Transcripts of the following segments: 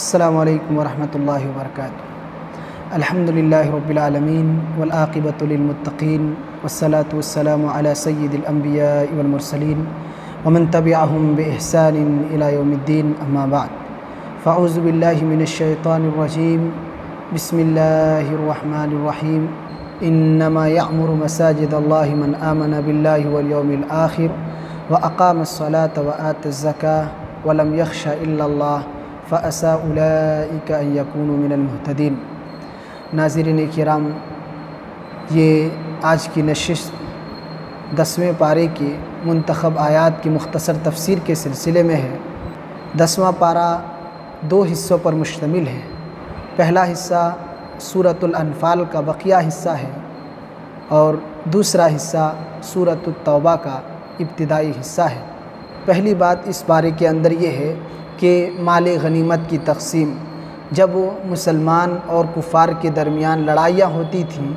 السلام علیکم ورحمۃ اللہ وبرکاتہ۔ الحمدللہ رب العالمین والعاقبۃ للمتقین والصلاة والسلام علی سید الانبیاء والمرسلین ومن تبعهم بإحسان الی یوم الدین، اما بعد فاعوذ باللہ من الشیطان الرجیم، بسم اللہ الرحمن الرحیم۔ انما یعمر مساجد اللہ من آمن باللہ والیوم الآخر واقام الصلاة وآت الزکاة ولم یخش الا اللہ فَأَسَىٰ أُولَٰئِكَ أَن يَكُونُوا مِنَ الْمُهْتَدِينَ۔ ناظرین کرام، یہ آج کی نشست 10ویں پارے کی منتخب آیات کی مختصر تفسیر کے سلسلے میں ہے۔ 10واں پارہ 2 حصوں پر مشتمل ہے۔ پہلا حصہ سورۃ الانفال کا بقیہ حصہ ہے اور دوسرا حصہ سورۃ التوبہ کا ابتدائی حصہ ہے۔ پہلی بات اس پارے کے اندر یہ ہے کہ مال غنیمت کی تقسیم، جب مسلمان اور کفار کے درمیان لڑائیاں ہوتی تھیں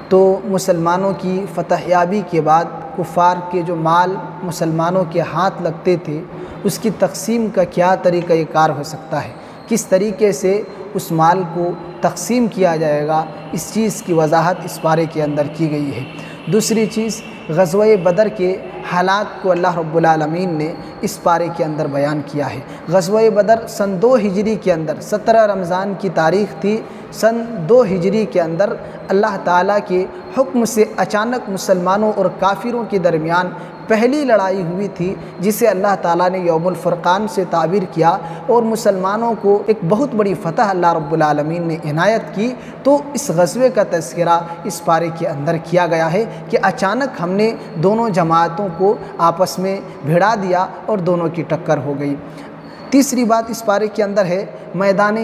تو مسلمانوں کی فتح یابی کے بعد کفار کے جو مال مسلمانوں کے ہاتھ لگتے تھے اس کی تقسیم کا کیا طریقہ کار ہو سکتا ہے، کس طریقے سے اس مال کو تقسیم کیا جائے گا، اس چیز کی وضاحت اس پارے کے اندر کی گئی ہے۔ دوسری چیز، غزوہ بدر کے حالات کو اللہ رب العالمین نے اس پارے کے اندر بیان کیا ہے۔ غزوہ بدر سن 2 ہجری کے اندر 17 رمضان کی تاریخ تھی۔ سن 2 ہجری کے اندر اللہ تعالیٰ کے حکم سے اچانک مسلمانوں اور کافروں کے درمیان پہلی لڑائی ہوئی تھی، جسے اللہ تعالیٰ نے یوم الفرقان سے تعبیر کیا اور مسلمانوں کو ایک بہت بڑی فتح اللہ رب العالمین نے عنایت کی۔ تو اس غزوے کا تذکرہ اس پارے کے اندر کیا گیا ہے کہ اچانک ہم نے دونوں جماعتوں کو آپس میں بھڑا دیا اور دونوں کی ٹکر ہو گئی۔ تیسری بات اس پارے کے اندر ہے، میدان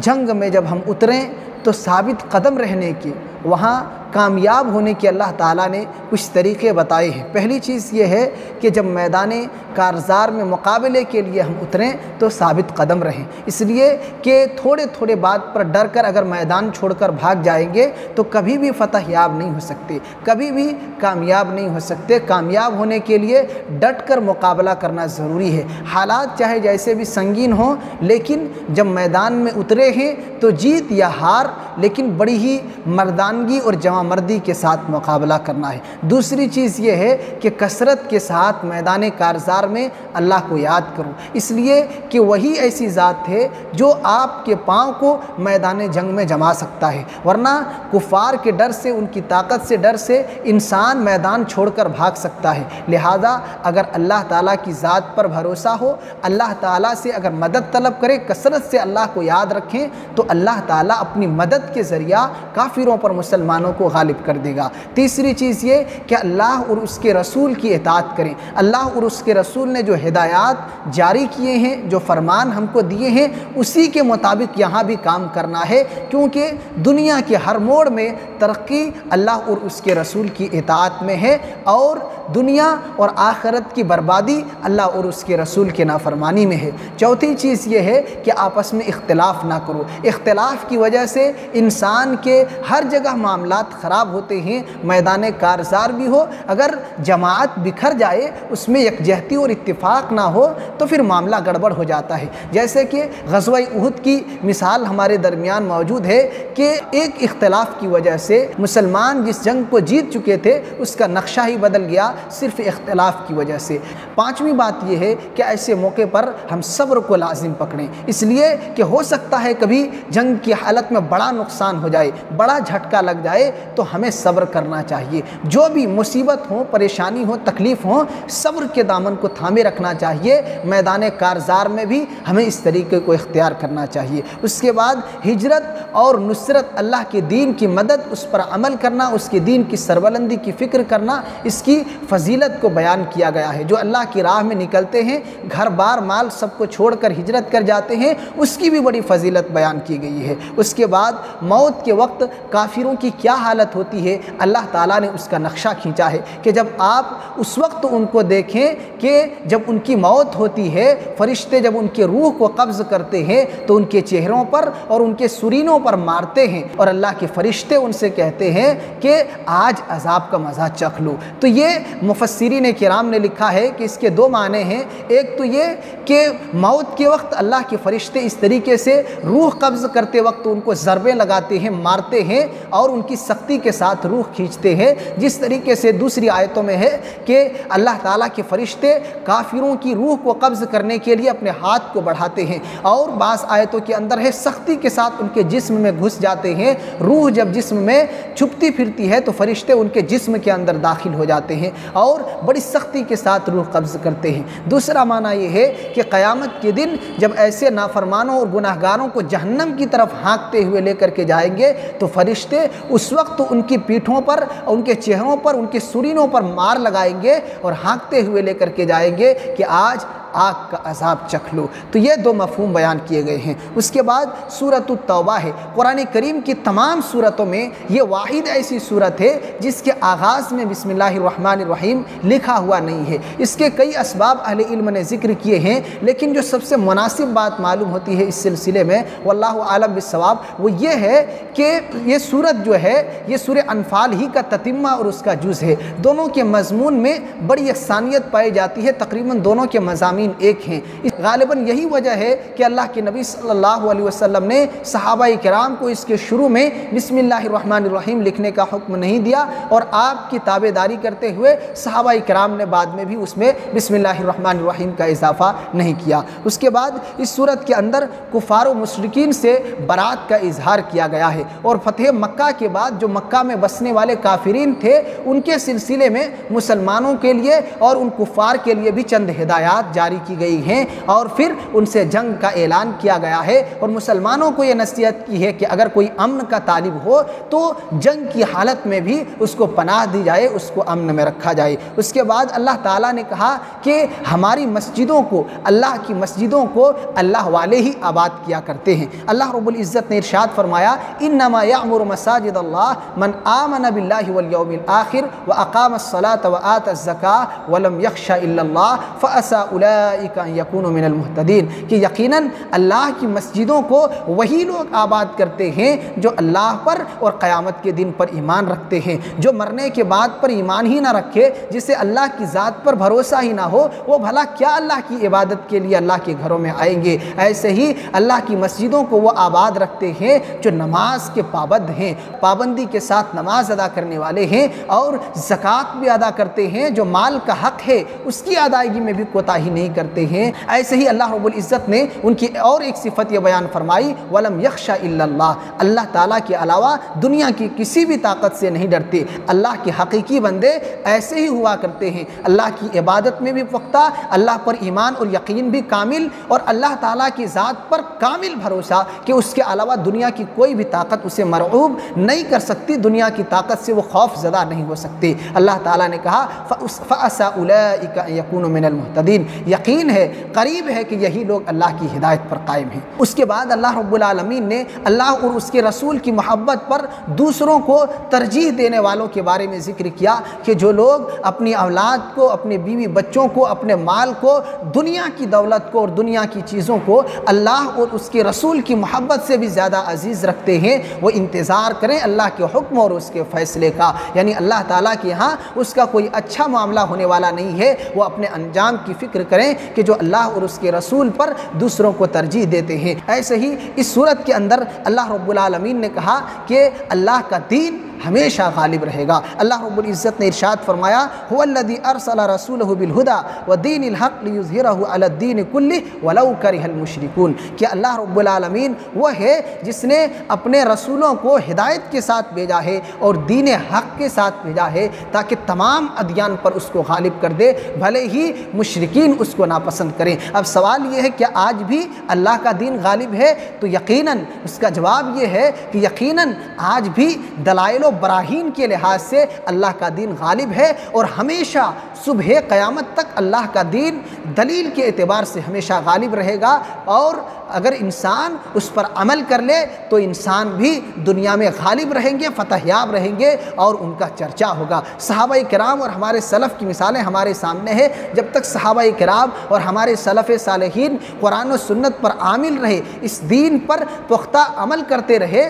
جنگ میں جب ہم اتریں تو ثابت قدم رہنے کی، وہاں کامیاب ہونے کے اللہ تعالیٰ نے کچھ طریقے بتائے ہیں۔ پہلی چیز یہ ہے کہ جب میدان کارزار میں مقابلے کے لیے ہم اتریں تو ثابت قدم رہیں، اس لیے کہ تھوڑے بات پر ڈر کر اگر میدان چھوڑ کر بھاگ جائیں گے تو کبھی بھی فتح یاب نہیں ہو سکتے، کبھی بھی کامیاب نہیں ہو سکتے۔ کامیاب ہونے کے لیے ڈٹ کر مقابلہ کرنا ضروری ہے، حالات چاہے جیسے بھی سنگین ہوں، لیکن جب میدان میں اترے ہیں تو جیت یا ہار لیکن بڑی ہی مردانگی اور جوان مردی کے ساتھ مقابلہ کرنا ہے۔ دوسری چیز یہ ہے کہ کثرت کے ساتھ میدان کارزار میں اللہ کو یاد کرو، اس لیے کہ وہی ایسی ذات ہے جو آپ کے پاؤں کو میدان جنگ میں جما سکتا ہے، ورنہ کفار کے ڈر سے، ان کی طاقت سے ڈر سے انسان میدان چھوڑ کر بھاگ سکتا ہے۔ لہذا اگر اللہ تعالیٰ کی ذات پر بھروسہ ہو، اللہ تعالیٰ سے اگر مدد طلب کرے، کثرت سے اللہ کو یاد رکھیں تو اللہ تعالیٰ اپنی مدد کے ذریعہ کافروں پر مسلمانوں کو غالب کر دے گا۔ تیسری چیز یہ کہ اللہ اور اس کے رسول کی اطاعت کریں۔ اللہ اور اس کے رسول نے جو ہدایات جاری کیے ہیں، جو فرمان ہم کو دیے ہیں، اسی کے مطابق یہاں بھی کام کرنا ہے، کیونکہ دنیا کے ہر موڑ میں ترقی اللہ اور اس کے رسول کی اطاعت میں ہے، اور دنیا اور آخرت کی بربادی اللہ اور اس کے رسول کے نافرمانی میں ہے۔ چوتھی چیز یہ ہے کہ آپس میں اختلاف نہ کرو۔ اختلاف کی وجہ سے انسان کے ہر جگہ معاملات خراب ہوتے ہیں۔ میدان کارزار بھی ہو، اگر جماعت بکھر جائے، اس میں یکجہتی اور اتفاق نہ ہو تو پھر معاملہ گڑبڑ ہو جاتا ہے۔ جیسے کہ غزوہ احد کی مثال ہمارے درمیان موجود ہے کہ ایک اختلاف کی وجہ سے مسلمان جس جنگ کو جیت چکے تھے اس کا نقشہ ہی بدل گیا، صرف اختلاف کی وجہ سے۔ پانچویں بات یہ ہے کہ ایسے موقع پر ہم صبر کو لازم پکڑیں، اس لیے کہ ہو سکتا ہے کبھی جنگ کی حالت میں بڑا نقصان ہو جائے، بڑا جھٹکا لگ جائے، تو ہمیں صبر کرنا چاہیے۔ جو بھی مصیبت ہو، پریشانی ہو، تکلیف ہو، صبر کے دامن کو تھامے رکھنا چاہیے۔ میدان کارزار میں بھی ہمیں اس طریقے کو اختیار کرنا چاہیے۔ اس کے بعد ہجرت اور نصرت، اللہ کے دین کی مدد، اس پر عمل کرنا، اس کے دین کی سربلندی کی فکر کرنا، اس کی فضیلت کو بیان کیا گیا ہے۔ جو اللہ کی راہ میں نکلتے ہیں، گھر بار مال سب کو چھوڑ کر ہجرت کر جاتے ہیں، اس کی بھی بڑی فضیلت بیان کی گئی ہے۔ اس کے بعد موت کے وقت کافروں کی کیا حالت حالت ہوتی ہے اللہ تعالیٰ نے اس کا نقشہ کھینچا ہے کہ جب آپ اس وقت ان کو دیکھیں کہ جب ان کی موت ہوتی ہے، فرشتے جب ان کے روح کو قبض کرتے ہیں تو ان کے چہروں پر اور ان کے سرینوں پر مارتے ہیں، اور اللہ کے فرشتے ان سے کہتے ہیں کہ آج عذاب کا مزہ چکھ لو۔ تو یہ مفسرین کرام نے لکھا ہے کہ اس کے دو معنی ہیں۔ ایک تو یہ کہ موت کے وقت اللہ کے فرشتے اس طریقے سے روح قبض کرتے وقت ان کو ضربیں لگاتے ہیں، مارتے ہیں اور ان کی سختی کے ساتھ روح کھینچتے ہیں، جس طریقے سے دوسری آیتوں میں ہے کہ اللہ تعالیٰ کے فرشتے کافروں کی روح کو قبض کرنے کے لیے اپنے ہاتھ کو بڑھاتے ہیں، اور بعض آیتوں کے اندر ہے سختی کے ساتھ ان کے جسم میں گھس جاتے ہیں۔ روح جب جسم میں چھپتی پھرتی ہے تو فرشتے ان کے جسم کے اندر داخل ہو جاتے ہیں اور بڑی سختی کے ساتھ روح قبض کرتے ہیں۔ دوسرا معنی یہ ہے کہ قیامت کے دن جب ایسے نافرمانوں اور گناہگاروں کو جہنم کی طرف ہانکتے ہوئے لے کر کے جائیں گے تو فرشتے اس وقت ان کی پیٹھوں پر، ان کے چہروں پر، ان کے سرینوں پر مار لگائیں گے اور ہانکتے ہوئے لے کر کے جائیں گے کہ آج آگ کا عذاب چکھ لو۔ تو یہ دو مفہوم بیان کیے گئے ہیں۔ اس کے بعد سورۃ التوبہ ہے۔ قرآن کریم کی تمام سورتوں میں یہ واحد ایسی سورت ہے جس کے آغاز میں بسم اللہ الرحمن الرحیم لکھا ہوا نہیں ہے۔ اس کے کئی اسباب اہل علم نے ذکر کیے ہیں، لیکن جو سب سے مناسب بات معلوم ہوتی ہے اس سلسلے میں واللہ عالم بالصواب وہ یہ ہے کہ یہ سورت جو ہے یہ سورہ انفال ہی کا تتمہ اور اس کا جز ہے۔ دونوں کے مضمون میں بڑی یکسانیت پائی جاتی ہے، تقریباً دونوں کے مضامین ایک ہیں۔ غالباً یہی وجہ ہے کہ اللہ کے نبی صلی اللہ علیہ وسلم نے صحابہ کرام کو اس کے شروع میں بسم اللہ الرحمن الرحیم لکھنے کا حکم نہیں دیا، اور آپ کی تابع داری کرتے ہوئے صحابہ کرام نے بعد میں بھی اس میں بسم اللہ الرحمن الرحیم کا اضافہ نہیں کیا۔ اس کے بعد اس سورت کے اندر کفار و مشرکین سے برات کا اظہار کیا گیا ہے، اور فتح مکہ کے بعد جو مکہ میں بسنے والے کافرین تھے ان کے سلسلے میں مسلمانوں کے لیے اور ان کفار کے لیے بھی چند ہدایات جاری کی گئی ہیں، اور پھر ان سے جنگ کا اعلان کیا گیا ہے، اور مسلمانوں کو یہ نصیحت کی ہے کہ اگر کوئی امن کا طالب ہو تو جنگ کی حالت میں بھی اس کو پناہ دی جائے، اس کو امن میں رکھا جائے۔ اس کے بعد اللہ تعالیٰ نے کہا کہ ہماری مسجدوں کو، اللہ کی مسجدوں کو اللہ والے ہی آباد کیا کرتے ہیں۔ اللہ رب العزت نے ارشاد فرمایا انما یعمر مساجد اللہ من آمن باللہ والیوم الآخر واقام الصلاۃ وآتى الزکاۃ ولم یخش الا اللہ فعسى اولئک ان یکونوا من المہتدین، کہ یقیناً اللہ کی مسجدوں کو وہی لوگ آباد کرتے ہیں جو اللہ پر اور قیامت کے دن پر ایمان رکھتے ہیں۔ جو مرنے کے بعد پر ایمان ہی نہ رکھے، جسے اللہ کی ذات پر بھروسہ ہی نہ ہو، وہ بھلا کیا اللہ کی عبادت کے لیے اللہ کے گھروں میں آئیں گے؟ ایسے ہی اللہ کی مسجدوں کو وہ آباد رکھتے ہیں جو نماز کے پابند ہیں، پابندی کے ساتھ نماز ادا کرنے والے ہیں، اور زکوٰۃ بھی ادا کرتے ہیں، جو مال کا حق ہے اس کی ادائیگی میں بھی کوتاہی نہیں کرتے ہیں۔ ایسے ہی اللہ رب العزت نے ان کی اور ایک صفت یہ بیان فرمائی وَلَمْ يَخْشَ إِلَّا اللَّهِ، اللہ تعالیٰ کے علاوہ دنیا کی کسی بھی طاقت سے نہیں ڈرتے۔ اللہ کے حقیقی بندے ایسے ہی ہوا کرتے ہیں، اللہ کی عبادت میں بھی پختہ، اللہ پر ایمان اور یقین بھی کامل، اور اللہ تعالیٰ کی ذات پر کامل بھروسہ کہ اس کے علاوہ دنیا کی کوئی بھی طاقت اسے مرعوب نہیں کر سکتی، دنیا کی طاقت سے وہ خوف زدہ نہیں ہو سکتے۔ اللہ تعالیٰ نے کہا فَأَسَى أُولَئِكَ أَن يَكُونُوا مِنَ الْمُهْتَدِينَ، یقین ہے، قریب ہے کہ یہی لوگ اللہ کی ہدایت پر قائم ہیں۔ اس کے بعد اللہ رب العالمین نے اللہ اور اس کے رسول کی محبت پر دوسروں کو ترجیح دینے والوں کے بارے میں ذکر کیا کہ جو لوگ اپنی اولاد کو، اپنے بیوی بچوں کو، اپنے مال کو، دنیا کی دولت کو اور دنیا کی چیزوں کو اللہ اور اس کے رسول کی محبت سے بھی زیادہ عزیز رکھتے ہیں، وہ انتظار کریں اللہ کے حکم اور اس کے فیصلے کا، یعنی اللہ تعالیٰ کے ہاں اس کا کوئی اچھا معاملہ ہونے والا نہیں ہے، وہ اپنے انجام کی فکر کریں کہ جو اللہ اور اس کے رسول پر دوسروں کو ترجیح دیتے ہیں۔ ایسے ہی اس صورت کے اندر اللہ رب العالمین نے کہا کہ اللہ کا دین ہمیشہ غالب رہے گا۔ اللہ رب العزت نے ارشاد فرمایا هو الذی ارسل رسولہ بالہدی ودین الحق لیظہرہ علی الدین کلہ ولو کرہ المشرکون، کہ اللہ رب العالمین وہ ہے جس نے اپنے رسولوں کو ہدایت کے ساتھ بھیجا ہے اور دین حق کے ساتھ بھیجا ہے تاکہ تمام ادیان پر اس کو غالب کر دے، بھلے ہی مشرکین اس کو ناپسند کریں۔ اب سوال یہ ہے کہ آج بھی اللہ کا دین غالب ہے؟ تو یقیناً اس کا جواب یہ ہے کہ یقیناً آج بھی دلائل و براہین کے لحاظ سے اللہ کا دین غالب ہے، اور ہمیشہ صبح قیامت تک اللہ کا دین دلیل کے اعتبار سے ہمیشہ غالب رہے گا، اور اگر انسان اس پر عمل کر لے تو انسان بھی دنیا میں غالب رہیں گے، فتح یاب رہیں گے، اور ان کا چرچا ہوگا۔ صحابہ کرام اور ہمارے سلف کی مثالیں ہمارے سامنے ہے۔ جب تک صحابہ کرام اور ہمارے سلف صالحین قرآن و سنت پر عامل رہے، اس دین پر پختہ عمل کرتے رہے،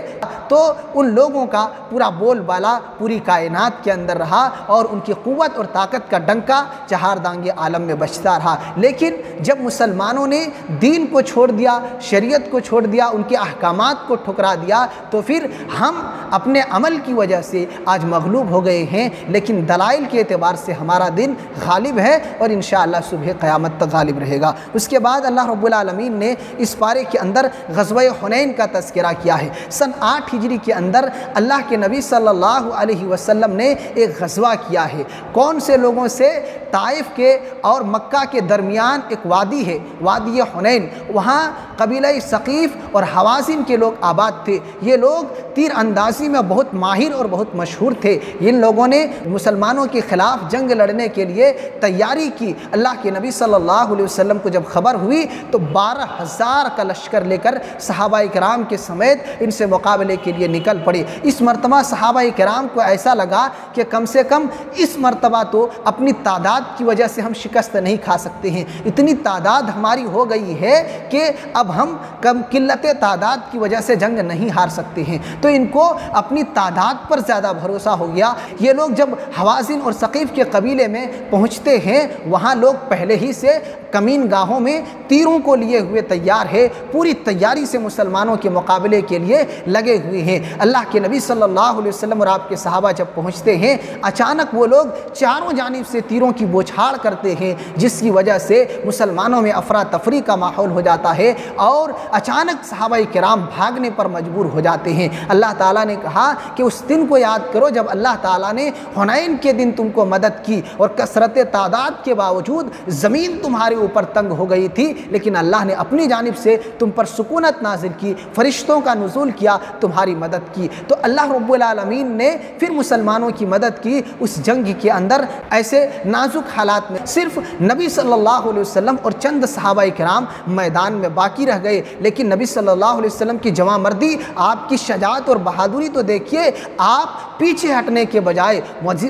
تو ان لوگوں کا پورا بول بالا پوری کائنات کے اندر رہا، اور ان کی قوت اور طاقت کا ڈنکا چہار دانگے عالم میں بجتا رہا۔ لیکن جب مسلمانوں نے دین کو چھوڑ دیا، شریعت کو چھوڑ دیا، ان کے احکامات کو ٹھکرا دیا، تو پھر ہم اپنے عمل کی وجہ سے آج مغلوب ہو گئے ہیں، لیکن دلائل کے اعتبار سے ہمارا دین غالب ہے، اور انشاءاللہ صبح قیامت تک غالب رہے گا۔ اس کے بعد اللہ رب العالمین نے اس پارے کے اندر غزوہ حنین کا تذکرہ کیا ہے۔ سن 8 ہجری کے اندر اللہ کے نبی صلی اللہ علیہ وسلم نے ایک غزوہ کیا ہے۔ کون سے لوگوں سے؟ طائف کے اور مکہ کے درمیان ایک وادی ہے، وادی حنین، وہاں قبیلہ ثقیف اور حوازن کے لوگ آباد تھے۔ یہ لوگ تیر اندازی میں بہت ماہر اور بہت مشہور تھے۔ ان لوگوں نے مسلمانوں کے خلاف جنگ لڑنے کے لیے تیاری کی۔ اللہ کے نبی صلی اللہ علیہ وسلم کو جب خبر ہوئی تو 12,000 کا لشکر لے کر صحابہ کرام کے سمیت ان سے مقابلے کے لیے نکل پڑے۔ اس مرتبہ صحابہ کرام کو ایسا لگا کہ کم سے کم اس مرتبہ تو اپنی تعداد کی وجہ سے ہم شکست نہیں کھا سکتے ہیں، اتنی تعداد ہماری ہو گئی ہے کہ اب ہم قلت تعداد کی وجہ سے جنگ نہیں ہار سکتے ہیں۔ تو ان کو اپنی تعداد پر زیادہ بھروسہ ہو گیا۔ یہ لوگ جب حوازن اور ثقیف کے قبیلے میں پہنچتے ہیں، وہاں لوگ پہلے ہی سے کمین گاہوں میں تیروں کو لیے ہوئے تیار ہے، پوری تیاری سے مسلمانوں کے مقابلے کے لیے لگے ہوئے ہیں۔ اللہ کے نبی صلی اللہ علیہ وسلم اور آپ کے صحابہ جب پہنچتے ہیں، اچانک وہ لوگ چاروں جانب سے تیروں کی بوچھاڑ کرتے ہیں، جس کی وجہ سے مسلمانوں میں افراتفری کا ماحول ہو جاتا ہے، اور اچانک صحابہ کرام بھاگنے پر مجبور ہو جاتے ہیں۔ اللہ تعالیٰ نے کہا کہ اس دن کو یاد کرو جب اللہ تعالیٰ نے حنین کے دن تم کو مدد کی، اور کثرت تعداد کے باوجود زمین تمہارے اوپر تنگ ہو گئی تھی، لیکن اللہ نے اپنی جانب سے تم پر سکونت نازل کی، فرشتوں کا نزول کیا، تمہاری مدد کی۔ تو اللہ رب العالمین نے پھر مسلمانوں کی مدد کی اس جنگ کے اندر۔ ایسے نازک حالات میں صرف نبی صلی اللہ علیہ وسلم اور چند صحابہ کرام میدان میں باقی رہ گئے، لیکن نبی صلی اللہ علیہ وسلم کی جواں مردی، آپ کی شجاعت اور بہادری تو دیکھیے، آپ پیچھے ہٹنے کے بجائے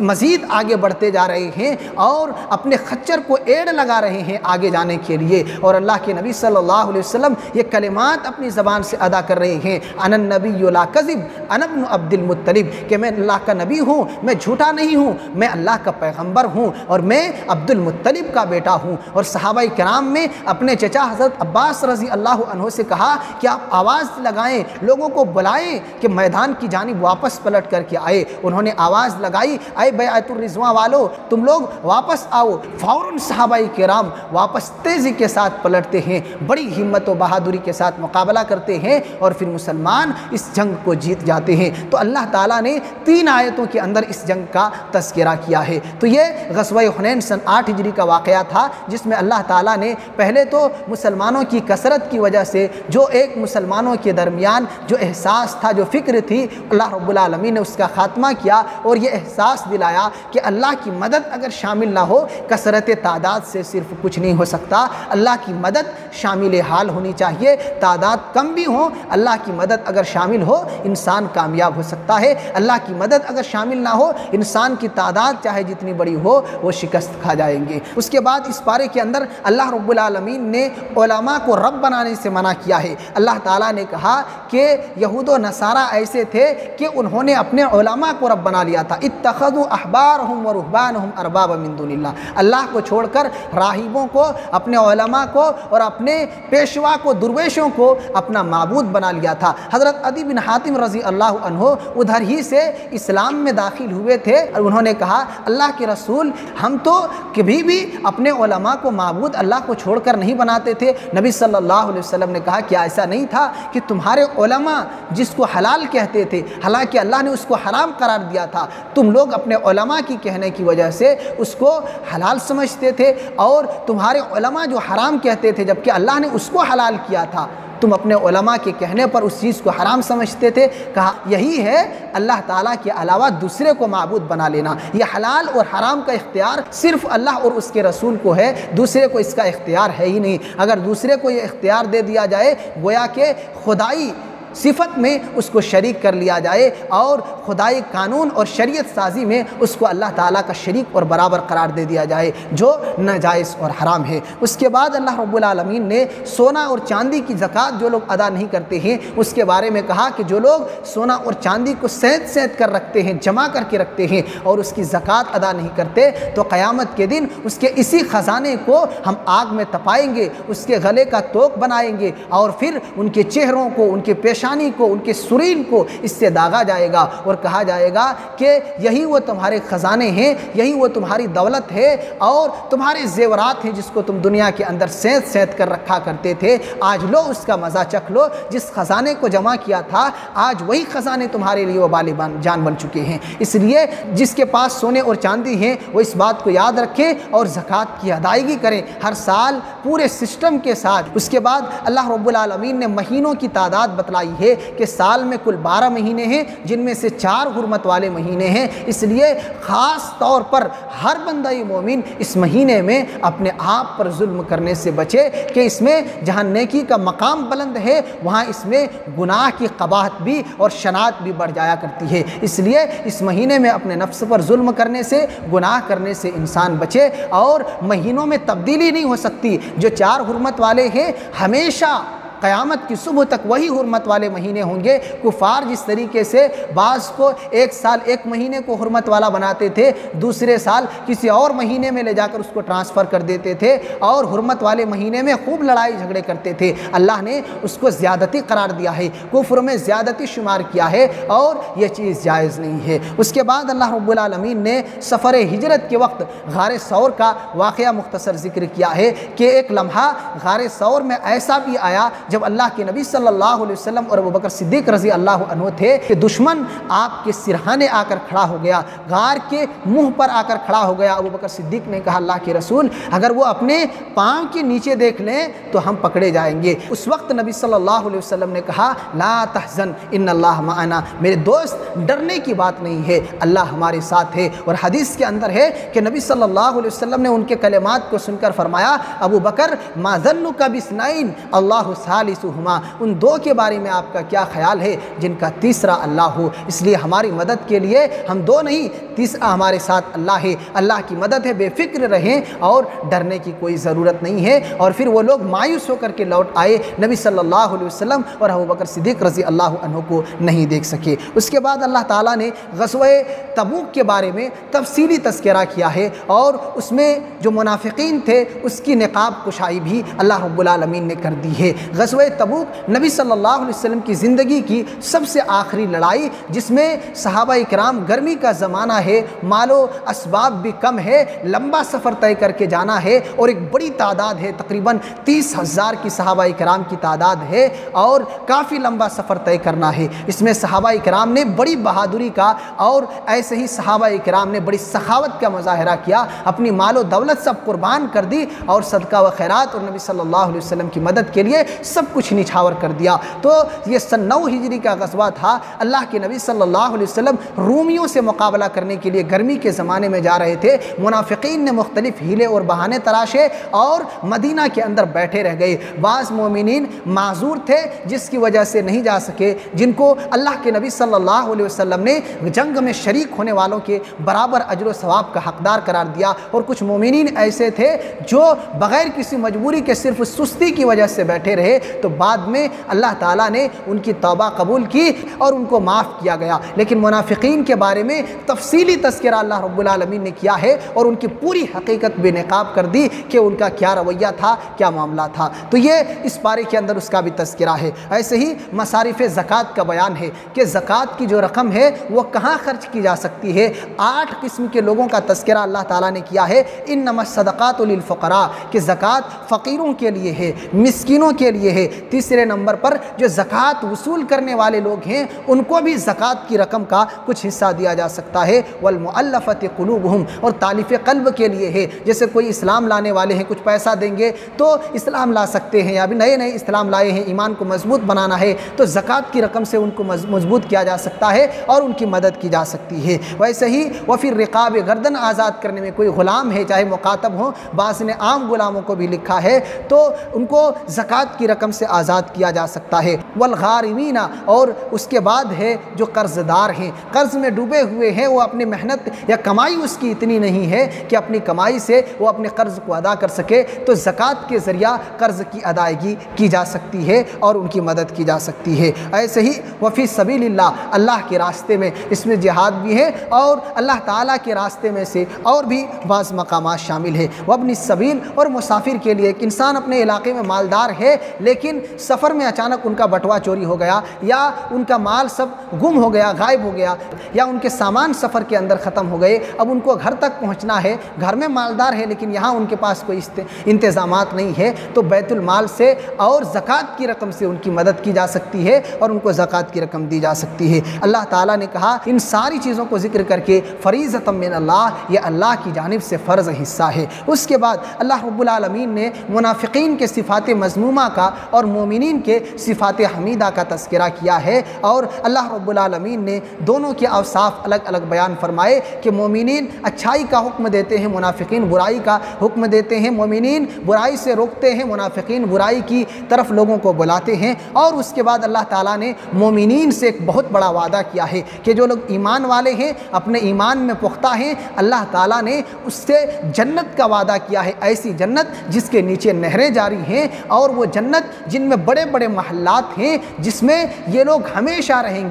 مزید آگے بڑھتے جا رہے ہیں، اور اپنے خچر کو ایڑ لگا رہے ہیں آگے جانے کے لیے۔ اور اللہ کے نبی صلی اللہ علیہ وسلم یہ کلمات اپنی زبان سے ادا کر رہے ہیں، انا النبی لا کذب انا ابن عبد المطلب، کہ میں اللہ کا نبی ہوں، میں جھوٹا نہیں ہوں، میں اللہ کا پیغمبر ہوں، اور میں عبد المطلب کا بیٹا ہوں۔ اور صحابہ کرام میں اپنے چچا حضرت عباس رضی اللہ عنہ سے کہا کہ آپ آواز لگائیں، لوگوں کو بلائیں کہ میدان کی جانب واپس پلٹ کر کے آئے۔ انہوں نے آواز لگائی، اے بیعت الرضوان والو، تم لوگ واپس آؤ۔ فوراً صحابہ کرام واپس تیزی کے ساتھ پلٹتے ہیں، بڑی ہمت و بہادری کے ساتھ مقابلہ کرتے ہیں، اور پھر مسلمان اس جنگ کو جیت جاتے ہیں۔ تو اللہ تعالیٰ نے 3 آیتوں کے اندر اس جنگ کا تذکرہ کیا ہے۔ تو یہ غزوہ حنین سن 8 ہجری کا واقعہ تھا، جس میں اللہ تعالیٰ نے پہلے تو مسلمانوں کی کثرت کی وجہ سے جو ایک مسلمانوں کے درمیان جو احساس تھا، جو فکر تھی، اللہ رب العالمین نے اس کا خاتمہ کیا، اور یہ احساس دلایا کہ اللہ کی مدد اگر شامل نہ ہو، کثرت تعداد سے صرف کچھ نہیں ہو سکتا۔ اللہ کی مدد شامل حال ہونی چاہیے، تعداد کم بھی ہو، اللہ کی مدد اگر شامل ہو انسان کامیاب ہو سکتا ہے۔ اللہ کی مدد اگر شامل نہ ہو، انسان کی تعداد چاہے جتنی بڑی ہو وہ شکست کھا جائیں گے۔ اس کے بعد اس پارے کے اندر اللہ رب العالمین نے علماء کو رب بنانے سے منع کیا ہے۔ اللہ تعالیٰ نے کہا کہ یہود و نصارہ ایسے تھے کہ انہوں نے اپنے علماء کو رب بنا لیا تھا، اتخذوا احبارهم ورهبانهم اربابا من دون اللہ، اللہ کو چھوڑ کر راہبوں کو، اپنے علماء کو اور اپنے پیشوا کو، درویشوں کو اپنا معبود بنا لیا تھا۔ حضرت عدی بن حاتم رضی اللہ عنہ ادھر ہی سے اسلام میں داخل ہوئے تھے، اور انہوں نے کہا اللہ کے رسول، ہم تو کبھی بھی اپنے علماء کو معبود اللہ کو چھوڑ کر نہیں بناتے تھے۔ نبی صلی اللہ علیہ وسلم نے کہا کیا ایسا نہیں تھا کہ تمہارے علماء جس کو حلال کہتے تھے، حالانکہ اللہ نے اس کو حرام قرار دیا تھا، تم لوگ اپنے علماء کی کہنے کی وجہ سے اس کو حلال سمجھتے تھے، اور تمہارے علماء جو حرام کہتے تھے جبکہ اللہ نے اس کو حلال کیا تھا، تم اپنے علماء کے کہنے پر اس چیز کو حرام سمجھتے تھے۔ کہا یہی ہے اللہ تعالیٰ کے علاوہ دوسرے کو معبود بنا لینا۔ یہ حلال اور حرام کا اختیار صرف اللہ اور اس کے رسول کو ہے، دوسرے کو اس کا اختیار ہے ہی نہیں۔ اگر دوسرے کو یہ اختیار دے دیا جائے گویا کہ خدائی صفت میں اس کو شریک کر لیا جائے اور خدائی قانون اور شریعت سازی میں اس کو اللہ تعالیٰ کا شریک اور برابر قرار دے دیا جائے، جو ناجائز اور حرام ہے۔ اس کے بعد اللہ رب العالمین نے سونا اور چاندی کی زکوٰۃ جو لوگ ادا نہیں کرتے ہیں اس کے بارے میں کہا کہ جو لوگ سونا اور چاندی کو سینت کر رکھتے ہیں، جمع کر کے رکھتے ہیں اور اس کی زکوٰۃ ادا نہیں کرتے، تو قیامت کے دن اس کے اسی خزانے کو ہم آگ میں تپائیں گے، اس کے گلے کا توق بنائیں گے اور پھر ان کے چہروں کو، ان کے پیشانی کو، ان کے سرین کو اس سے داغا جائے گا اور کہا جائے گا کہ یہی وہ تمہارے خزانے ہیں، یہی وہ تمہاری دولت ہے اور تمہارے زیورات ہیں جس کو تم دنیا کے اندر سینت کر رکھا کرتے تھے، آج لو اس کا مزہ چکھ لو۔ جس خزانے کو جمع کیا تھا آج وہی خزانے تمہارے لیے وبال جان بن چکے ہیں۔ اس لیے جس کے پاس سونے اور چاندی ہیں وہ اس بات کو یاد رکھے اور زکوٰۃ کی ادائیگی کریں ہر سال پورے سسٹم کے ساتھ۔ اس کے بعد اللہ رب العالمین نے مہینوں کی تعداد بتلائی ہے کہ سال میں کل 12 مہینے ہیں جن میں سے 4 حرمت والے مہینے ہیں، اس لیے خاص طور پر ہر بندہ مومن اس مہینے میں اپنے آپ پر ظلم کرنے سے بچے کہ اس میں جہاں نیکی کا مقام بلند ہے وہاں اس میں گناہ کی قباحت بھی اور شناعت بھی بڑھ جایا کرتی ہے۔ اس لیے اس مہینے میں اپنے نفس پر ظلم کرنے سے، گناہ کرنے سے انسان بچے، اور مہینوں میں تبدیلی نہیں ہو سکتی۔ جو 4 حرمت والے ہیں ہمیشہ قیامت کی صبح تک وہی حرمت والے مہینے ہوں گے۔ کفار جس طریقے سے بعض کو ایک سال ایک مہینے کو حرمت والا بناتے تھے، دوسرے سال کسی اور مہینے میں لے جا کر اس کو ٹرانسفر کر دیتے تھے اور حرمت والے مہینے میں خوب لڑائی جھگڑے کرتے تھے، اللہ نے اس کو زیادتی قرار دیا ہے، کفر میں زیادتی شمار کیا ہے اور یہ چیز جائز نہیں ہے۔ اس کے بعد اللہ رب العالمین نے سفر ہجرت کے وقت غار ثور کا واقعہ مختصر ذکر کیا ہے کہ ایک لمحہ غار ثور میں ایسا بھی آیا جب اللہ کے نبی صلی اللہ علیہ وسلم اور ابوبکر صدیق رضی اللہ عنہ تھے کہ دشمن آپ کے سرہانے آ کر کھڑا ہو گیا، غار کے منہ پر آ کر کھڑا ہو گیا۔ ابوبکر صدیق نے کہا اللہ کے رسول اگر وہ اپنے پاؤں کے نیچے دیکھ لیں تو ہم پکڑے جائیں گے۔ اس وقت نبی صلی اللہ علیہ وسلم نے کہا لا تحزن ان اللہ معنا، میرے دوست ڈرنے کی بات نہیں ہے، اللہ ہمارے ساتھ ہے۔ اور حدیث کے اندر ہے کہ نبی صلی اللہ علیہ وسلم نے ان کے کلمات کو سن کر فرمایا ابو بکر ما ظنک باثنین اللہ ثالثہما، ان 2 کے بارے میں آپ کا کیا خیال ہے جن کا تیسرا اللہ ہو۔ اس لیے ہماری مدد کے لیے ہم 2 نہیں، تیسرا ہمارے ساتھ اللہ ہے، اللہ کی مدد ہے، بے فکر رہیں اور ڈرنے کی کوئی ضرورت نہیں ہے۔ اور پھر وہ لوگ مایوس ہو کر کے لوٹ آئے، نبی صلی اللہ علیہ وسلم اور ابوبکر صدیق رضی اللہ عنہ کو نہیں دیکھ سکے۔ اس کے بعد اللہ تعالیٰ نے غزوہ تبوک کے بارے میں تفصیلی تذکرہ کیا ہے اور اس میں جو منافقین تھے اس کی نقاب کشائی بھی اللہ رب العالمین نے کر دی ہے۔ غزوہ تبوک نبی صلی اللہ علیہ وسلم کی زندگی کی سب سے آخری لڑائی، جس میں صحابہ کرام گرمی کا زمانہ ہے، مال و اسباب بھی کم ہے، لمبا سفر طے کر کے جانا ہے اور ایک بڑی تعداد ہے، تقریباً 30,000 کی صحابہ کرام کی تعداد ہے اور کافی لمبا سفر طے کرنا ہے۔ اس میں صحابہ کرام نے بڑی بہادری کا اور ایسے ہی صحابہ کرام نے بڑی سخاوت کا مظاہرہ کیا، اپنی مال و دولت سب قربان کر دی اور صدقہ و خیرات اور نبی صلی اللہ علیہ وسلم کی مدد کے لیے سب کچھ نچھاور کر دیا۔ تو یہ سن 9 ہجری کا غزوہ تھا۔ اللہ کے نبی صلی اللہ علیہ وسلم رومیوں سے مقابلہ کرنے کے لیے گرمی کے زمانے میں جا رہے تھے، منافقین نے مختلف ہیلے اور بہانے تراشے اور مدینہ کے اندر بیٹھے رہ گئے۔ بعض مومنین معذور تھے جس کی وجہ سے نہیں جا سکے، جن کو اللہ کے نبی صلی اللہ علیہ وسلم نے جنگ میں شریک ہونے والوں کے برابر اجر و ثواب کا حقدار قرار دیا، اور کچھ مومنین ایسے تھے جو بغیر کسی مجبوری کے صرف سستی کی وجہ سے بیٹھے رہے، تو بعد میں اللہ تعالیٰ نے ان کی توبہ قبول کی اور ان کو معاف کیا گیا۔ لیکن منافقین کے بارے میں تفصیلی تذکرہ اللہ رب العالمین نے کیا ہے اور ان کی پوری حقیقت بے نقاب کر دی کہ ان کا کیا رویہ تھا، کیا معاملہ تھا۔ تو یہ اس پارے کے اندر اس کا بھی تذکرہ ہے۔ ایسے ہی مصارف زکوٰۃ کا بیان ہے کہ زکوٰۃ کی جو رقم ہے وہ کہاں خرچ کی جا سکتی ہے۔ 8 قسم کے لوگوں کا تذکرہ اللہ تعالیٰ نے کیا ہے۔ انما الصدقات للفقراء، کہ زکوٰۃ فقیروں کے لیے ہے، مسکینوں کے لیے لیے ہے۔ تیسرے نمبر پر جو زکوٰۃ وصول کرنے والے لوگ ہیں ان کو بھی زکوٰۃ کی رقم کا کچھ حصہ دیا جا سکتا ہے۔ والمؤلفۃ قلوبہم، اور تالیف قلب کے لیے ہے، جیسے کوئی اسلام لانے والے ہیں کچھ پیسہ دیں گے تو اسلام لا سکتے ہیں، یا ابھی نئے نئے اسلام لائے ہیں ایمان کو مضبوط بنانا ہے تو زکوٰۃ کی رقم سے ان کو مضبوط کیا جا سکتا ہے اور ان کی مدد کی جا سکتی ہے۔ ویسے ہی وفی الرقاب، گردن آزاد کرنے میں، کوئی غلام ہے چاہے مکاتب ہوں، بعض نے عام غلاموں کو بھی لکھا ہے، تو ان کو زکوٰۃ کی رقم سے آزاد کیا جا سکتا ہے۔ والغارمین، اور اس کے بعد ہے جو قرض دار ہیں، قرض میں ڈوبے ہوئے ہیں، وہ اپنی محنت یا کمائی اس کی اتنی نہیں ہے کہ اپنی کمائی سے وہ اپنے قرض کو ادا کر سکے، تو زکوٰۃ کے ذریعہ قرض کی ادائیگی کی جا سکتی ہے اور ان کی مدد کی جا سکتی ہے۔ ایسے ہی وفی سبیل اللہ، اللہ کے راستے میں، اس میں جہاد بھی ہے اور اللہ تعالیٰ کے راستے میں سے اور بھی بعض مقامات شامل ہے۔ وابن السبیل، اور مسافر کے لیے، ایک انسان اپنے علاقے میں مالدار ہے لیکن سفر میں اچانک ان کا بٹوا چوری ہو گیا، یا ان کا مال سب گم ہو گیا، غائب ہو گیا، یا ان کے سامان سفر کے اندر ختم ہو گئے، اب ان کو گھر تک پہنچنا ہے، گھر میں مالدار ہے لیکن یہاں ان کے پاس کوئی انتظامات نہیں ہے، تو بیت المال سے اور زکوٰۃ کی رقم سے ان کی مدد کی جا سکتی ہے اور ان کو زکوٰۃ کی رقم دی جا سکتی ہے۔ اللہ تعالیٰ نے کہا ان ساری چیزوں کو ذکر کر کے فریضۃ من اللہ، یہ اللہ کی جانب سے فرض حصہ ہے۔ اس کے بعد اللہ رب العالمین نے منافقین کے صفات مذمومہ کا اور مومنین کے صفات حمیدہ کا تذکرہ کیا ہے، اور اللہ رب العالمین نے دونوں کے اوصاف الگ الگ بیان فرمائے کہ مومنین اچھائی کا حکم دیتے ہیں، منافقین برائی کا حکم دیتے ہیں، مومنین برائی سے روکتے ہیں، منافقین برائی کی طرف لوگوں کو بلاتے ہیں۔ اور اس کے بعد اللہ تعالیٰ نے مومنین سے ایک بہت بڑا وعدہ کیا ہے کہ جو لوگ ایمان والے ہیں، اپنے ایمان میں پختہ ہیں، اللہ تعالیٰ نے اس سے جنت کا وعدہ کیا ہے، ایسی جنت جس کے نیچے نہریں جاری ہیں، اور وہ جنت جن میں بڑے بڑے محلات ہیں، جس میں یہ لوگ ہمیشہ رہیں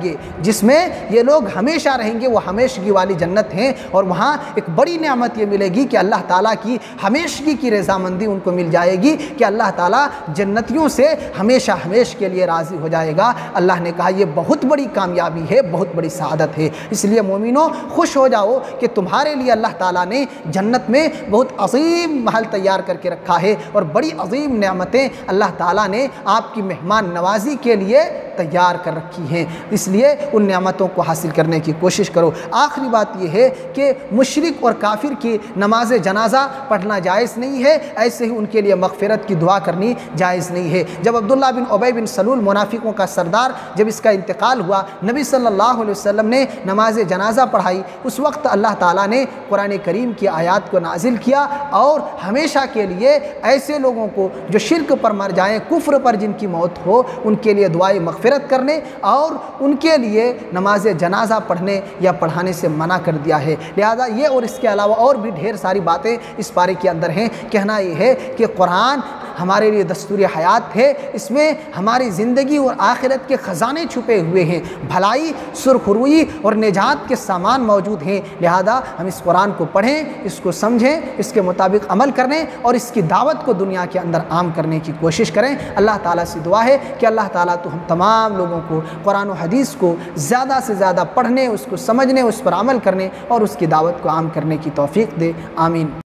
گے، وہ ہمیشگی والی جنت ہیں، اور وہاں ایک بڑی نعمت یہ ملے گی کہ اللہ تعالیٰ کی ہمیشگی کی رضامندی ان کو مل جائے گی کہ اللہ تعالیٰ جنتیوں سے ہمیشہ کے لیے راضی ہو جائے گا۔ اللہ نے کہا یہ بہت بڑی کامیابی ہے، بہت بڑی سعادت ہے، اس لیے مومنوں خوش ہو جاؤ کہ تمہارے لیے اللہ تعالیٰ نے جنت میں بہت عظیم محل تیار کر کے رکھا ہے، اور بڑی عظیم نعمتیں اللہ تعالیٰ نے آپ کی مہمان نوازی کے لیے تیار کر رکھی ہیں، اس لیے ان نعمتوں کو حاصل کرنے کی کوشش کرو۔ آخری بات یہ ہے کہ مشرک اور کافر کی نماز جنازہ پڑھنا جائز نہیں ہے، ایسے ہی ان کے لیے مغفرت کی دعا کرنی جائز نہیں ہے۔ جب عبداللہ بن ابی بن سلول منافقوں کا سردار، جب اس کا انتقال ہوا، نبی صلی اللہ علیہ وسلم نے نماز جنازہ پڑھائی، اس وقت اللہ تعالیٰ نے قرآن کریم کی آیات کو نازل کیا، اور ہمیشہ کے لیے ایسے لوگوں کو جو شرک پر مر جائیں، کفر پر جن کی موت ہو، ان کے لیے دعائے مغفرت کرنے اور ان کے لیے نماز جنازہ پڑھنے یا پڑھانے سے منع کر دیا ہے۔ لہذا یہ اور اس کے علاوہ اور بھی ڈھیر ساری باتیں اس پارے کے اندر ہیں۔ کہنا یہ ہے کہ قرآن ہمارے لیے دستور حیات ہے، اس میں ہماری زندگی اور آخرت کے خزانے چھپے ہوئے ہیں، بھلائی، سرخروئی اور نجات کے سامان موجود ہیں، لہذا ہم اس قرآن کو پڑھیں، اس کو سمجھیں، اس کے مطابق عمل کریں اور اس کی دعوت کو دنیا کے اندر عام کرنے کی کوشش کریں۔ اللہ تعالیٰ سے دعا ہے کہ اللہ تعالیٰ تو ہم تمام لوگوں کو قرآن و حدیث کو زیادہ سے زیادہ پڑھنے، اس کو سمجھنے، اس پر عمل کرنے اور اس کی دعوت کو عام کرنے کی توفیق دے، آمین۔